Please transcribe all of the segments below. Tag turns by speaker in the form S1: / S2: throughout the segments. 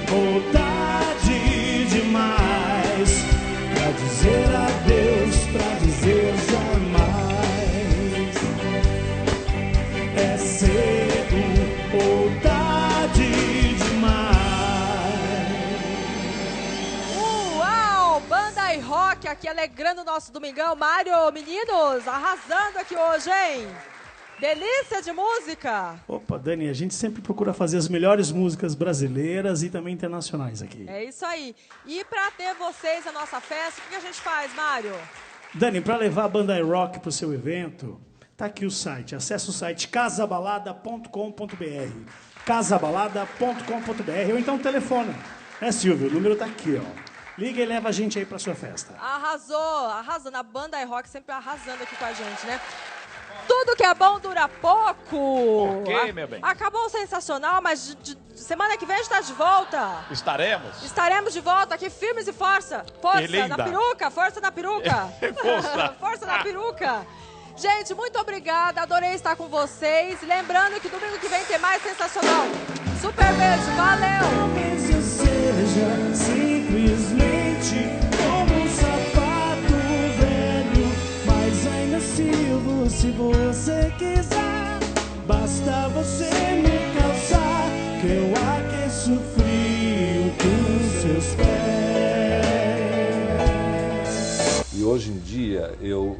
S1: Vontade demais pra dizer adeus, pra dizer jamais. É cedo ou tarde demais.
S2: Uau! Banda e rock aqui alegrando o nosso domingão. Mário, meninos, arrasando aqui hoje, hein? Delícia de música!
S1: Opa, Dani, a gente sempre procura fazer as melhores músicas brasileiras e também internacionais aqui.
S2: É isso aí. E para ter vocês na nossa festa, o que a gente faz, Mário?
S1: Dani, para levar a Banda I Rock para o seu evento, tá aqui o site. Acesse o site casabalada.com.br. casabalada.com.br ou então telefona. Silvio, o número tá aqui, ó. Liga e leva a gente aí para sua festa.
S2: Arrasou, arrasando. A Banda I Rock sempre arrasando aqui com a gente, né? Tudo que é bom dura pouco.
S3: Ok, meu bem.
S2: Acabou o sensacional, mas semana que vem a gente está de volta.
S3: Estaremos?
S2: Estaremos de volta aqui, firmes e força. Força
S3: Linda.
S2: na peruca, força na peruca.
S3: Força.
S2: Força na peruca. Gente, muito obrigada, adorei estar com vocês. Lembrando que domingo que vem tem mais sensacional. Super beijo, valeu.
S1: Talvez eu seja simplesmente como um sapato velho, mas ainda sirvo se você quiser. Basta você me calçar, que eu aqueço frio dos seus pés.
S4: E hoje em dia eu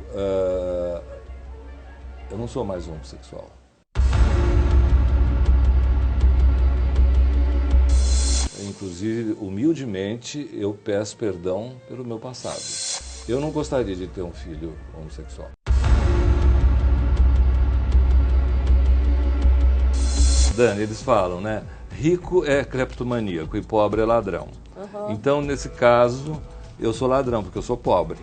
S4: não sou mais homossexual. Inclusive, humildemente, eu peço perdão pelo meu passado. Eu não gostaria de ter um filho homossexual. Dani, eles falam, né? Rico é cleptomaníaco e pobre é ladrão. Então, nesse caso, eu sou ladrão, porque eu sou pobre.